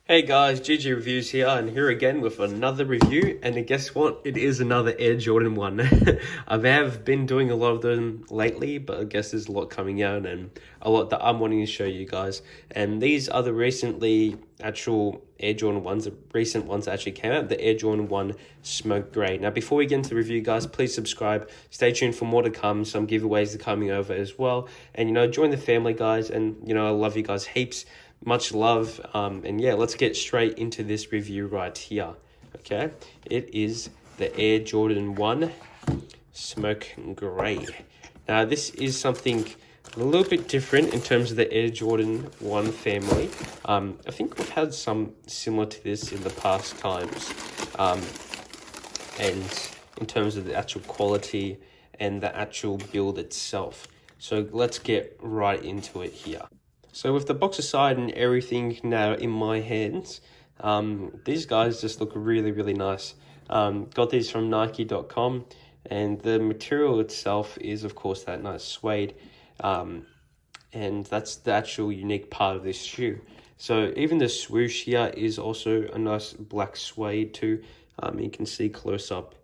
Hey guys, GG Reviews here, and here again with another review. And guess what? It is another Air Jordan 1. I have been doing a lot of them lately, but I guess there's a lot coming out and a lot that I'm wanting to show you guys. And these are the recently actual Air Jordan 1s, the recent ones that actually came out, the Air Jordan 1 Smoke Grey. Now, before we get into the review, guys, please subscribe. Stay tuned for more to come. Some giveaways are coming over as well. And, join the family, guys. And, I love you guys heaps. Much love, and yeah, let's get straight into this review right here. Okay, it is the Air Jordan 1 Smoke Grey. Now, this is something a little bit different in terms of the Air Jordan 1 family. I think we've had some similar to this in the past times, and in terms of the actual quality and the actual build itself. So let's get right into it here. So with the box aside and everything now in my hands, these guys just look really, really nice. Got these from Nike.com, and the material itself is, of course, that nice suede, and that's the actual unique part of this shoe. So even the swoosh here is also a nice black suede too. You can see close up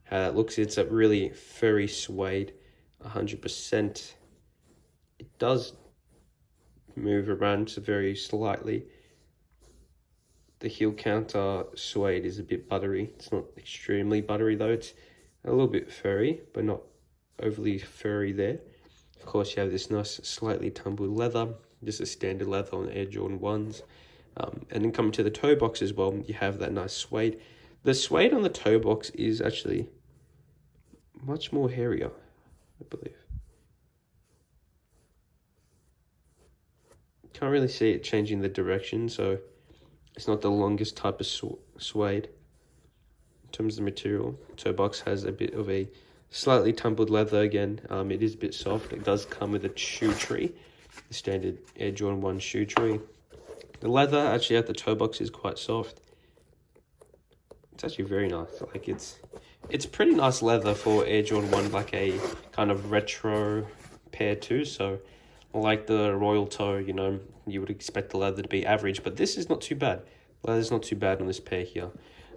how that looks. It's a really furry suede, 100%. It does move around so very slightly. The heel counter suede is a bit buttery. It's not extremely buttery though. It's a little bit furry, but not overly furry there. Of course, you have this nice slightly tumbled leather, just a standard leather on Air Jordan 1s. And then coming to the toe box as well, you have that nice suede. The suede on the toe box is actually much more hairier, I believe. Can't really see it changing the direction, so it's not the longest type of suede in terms of the material. Toe box has a bit of a slightly tumbled leather again. It is a bit soft. It does come with a shoe tree, the standard Air Jordan 1 shoe tree. The leather actually at the toe box is quite soft. It's actually very nice. Like it's pretty nice leather for Air Jordan 1, like a kind of retro pair too. So like the Royal Toe, you would expect the leather to be average, but this is not too bad. Leather's not too bad on this pair here.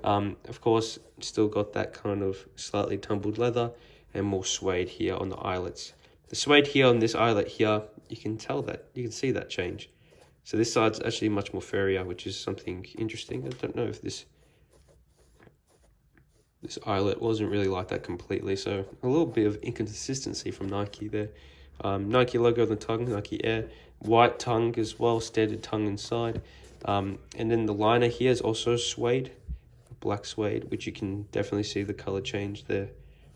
Of course, still got that kind of slightly tumbled leather and more suede here on the eyelets. The suede here on this eyelet here, you can see that change. So this side's actually much more furrier, which is something interesting. I don't know if this eyelet wasn't really like that completely, so a little bit of inconsistency from Nike there. Nike logo on the tongue, Nike Air, white tongue as well, standard tongue inside. And then the liner here is also suede, black suede, which you can definitely see the color change there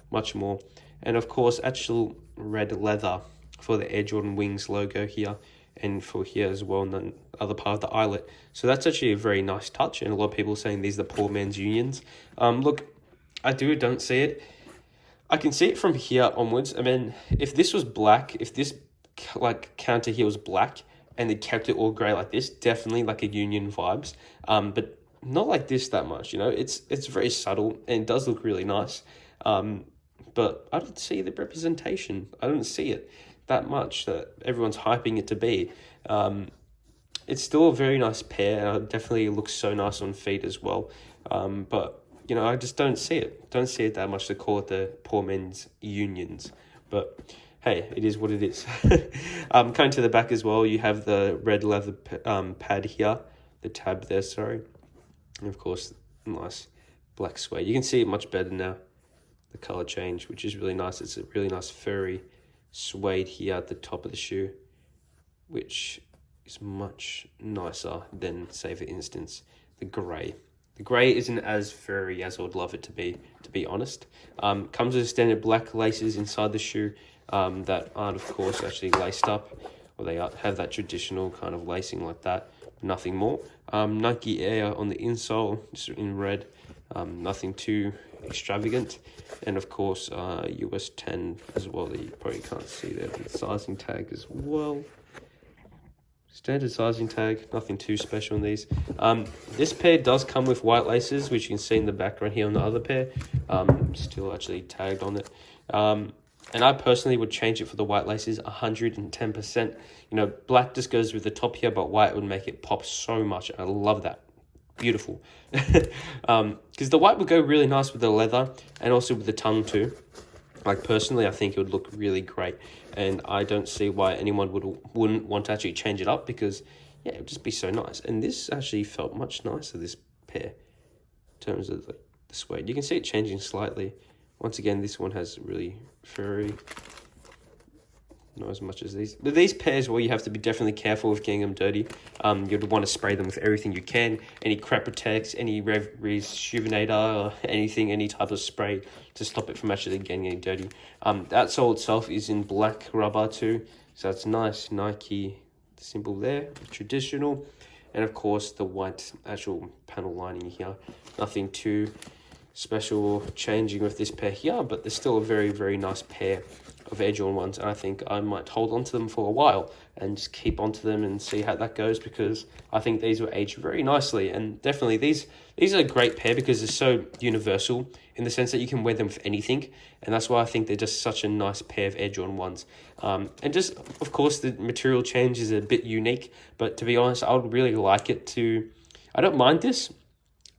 much more. And of course, actual red leather for the Air Jordan Wings logo here, and for here as well, and the other part of the eyelet. So that's actually a very nice touch, and a lot of people are saying these are the poor man's unions. Look, I don't see it. I can see it from here onwards. I mean, if this was black, if this counter here was black and they kept it all grey like this, definitely like a union vibes. But not like this that much, It's very subtle and it does look really nice. But I don't see the representation. I don't see it that much that everyone's hyping it to be. It's still a very nice pair, and it definitely looks so nice on feet as well. But I just don't see it. Don't see it that much to call it the poor men's unions. But hey, it is what it is. Coming to the back as well, you have the red leather pad here, the tab there, sorry. And of course, nice black suede. You can see it much better now, the color change, which is really nice. It's a really nice furry suede here at the top of the shoe, which is much nicer than, say, for instance, the grey. The grey isn't as furry as I would love it to be honest. Comes with standard black laces inside the shoe that aren't, of course, actually laced up, or they have that traditional kind of lacing like that, nothing more. Nike Air on the insole, just in red, nothing too extravagant. And of course, US 10 as well, that you probably can't see there, the sizing tag as well. Standard sizing tag, nothing too special on these. This pair does come with white laces, which you can see in the background here on the other pair. Still actually tagged on it. And I personally would change it for the white laces 110%. Black just goes with the top here, but white would make it pop so much. I love that. beautiful. Because the white would go really nice with the leather and also with the tongue too. Like personally, I think it would look really great, and I don't see why anyone wouldn't want to actually change it up, because yeah, it would just be so nice. And this actually felt much nicer, this pair, in terms of the suede. You can see it changing slightly. Once again, this one has really furry, not as much as these. But these pairs, well, you have to be definitely careful with getting them dirty. You'd want to spray them with everything you can. Any crop protects, any rejuvenator, or anything, any type of spray to stop it from actually getting dirty. That sole itself is in black rubber too, so that's nice. Nike symbol there, traditional. And of course the white actual panel lining here. Nothing too special changing with this pair here, but there's still a very, very nice pair of Air Jordan 1s, and I think I might hold on to them for a while and just keep onto them and see how that goes, because I think these will age very nicely. And definitely these are a great pair because they're so universal in the sense that you can wear them with anything, and that's why I think they're just such a nice pair of Air Jordan 1s. And just, of course, the material change is a bit unique, but to be honest, I would really like it to... I don't mind this.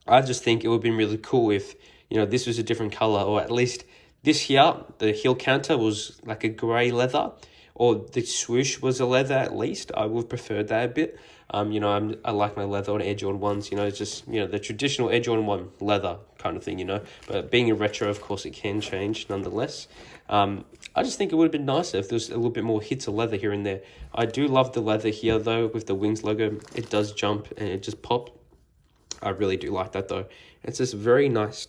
I just think it would have been really cool if, you know, this was a different color, or at least this here, the heel counter was like a grey leather, or the swoosh was a leather at least. I would prefer that a bit. You know, I like my leather on Air Jordan 1s, you know, it's just, you know, the traditional Air Jordan 1 leather kind of thing, you know. But being a retro, of course, it can change nonetheless. I just think it would have been nicer if there was a little bit more hits of leather here and there. I do love the leather here, though, with the Wings logo. It does jump and it just pop. I really do like that, though. It's just very nice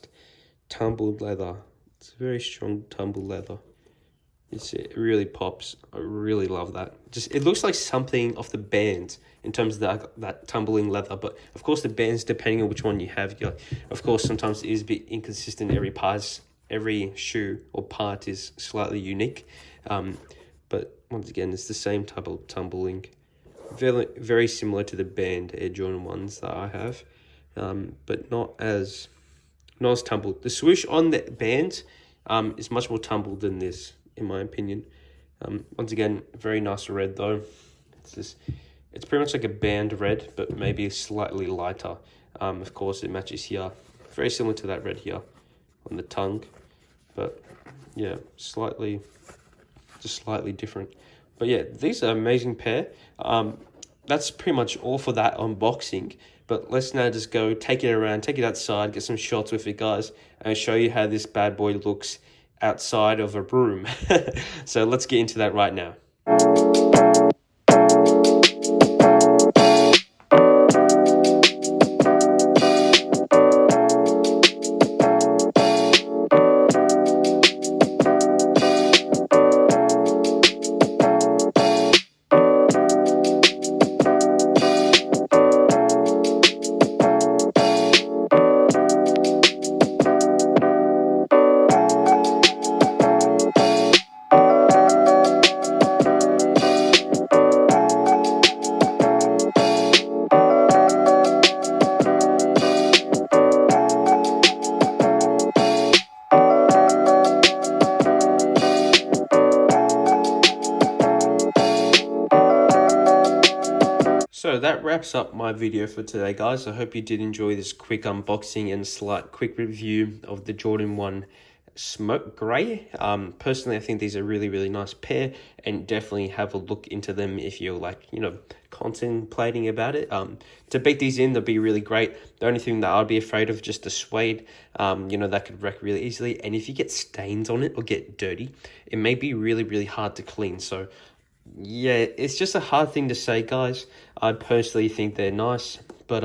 tumbled leather. It's very strong tumbled leather. It really pops. I really love that. Just, it looks like something off the bands in terms of that tumbling leather. But of course, the bands, depending on which one you have, of course, sometimes it is a bit inconsistent. Every shoe or part is slightly unique. But once again, it's the same type of tumbling. Very, very similar to the band Air Jordan 1s that I have, but not as tumbled. The swoosh on the band is much more tumbled than this, in my opinion. Once again, very nice red though. It's pretty much like a band red, but maybe slightly lighter. Of course, it matches here. Very similar to that red here on the tongue, but yeah, slightly different. But yeah, these are an amazing pair. That's pretty much all for that unboxing. But let's now just go take it around, take it outside, get some shots with it, guys, and show you how this bad boy looks outside of a room. So let's get into that right now. So that wraps up my video for today, guys. I hope you did enjoy this quick unboxing and slight quick review of the Jordan 1 Smoke Grey. Personally, I think these are really, really nice pair, and definitely have a look into them if you're like, you know, contemplating about it. To beat these in, they'll be really great. The only thing that I'd be afraid of, just the suede, you know, that could wreck really easily. And if you get stains on it or get dirty, it may be really, really hard to clean. So yeah, it's just a hard thing to say, guys. I personally think they're nice, but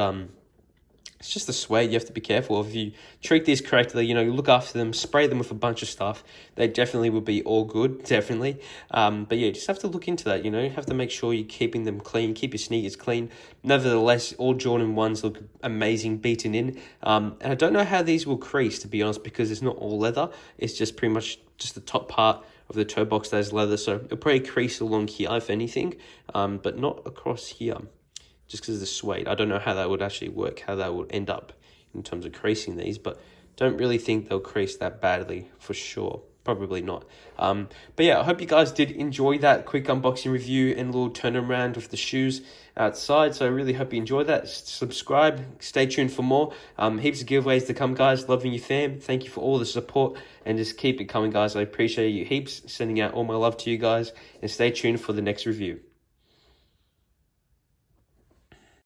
it's just the suede you have to be careful of. If you treat these correctly, you know, you look after them, spray them with a bunch of stuff, they definitely will be all good, definitely. But yeah, just have to look into that, you know. You have to make sure you're keeping them clean, keep your sneakers clean. Nevertheless, all Jordan 1s look amazing beaten in. And I don't know how these will crease, to be honest, because it's not all leather. It's just pretty much just the top part of the toe box that is leather, so it'll probably crease along here if anything, but not across here, just because of the suede. I don't know how that would actually work, how that would end up in terms of creasing these, but don't really think they'll crease that badly for sure. probably not. But yeah, I hope you guys did enjoy that quick unboxing review and little turn around with the shoes outside. So I really hope you enjoyed that. Subscribe, stay tuned for more. Heaps of giveaways to come, guys. Loving you, fam. Thank you for all the support, and just keep it coming, guys. I appreciate you heaps. Sending out all my love to you guys, and stay tuned for the next review.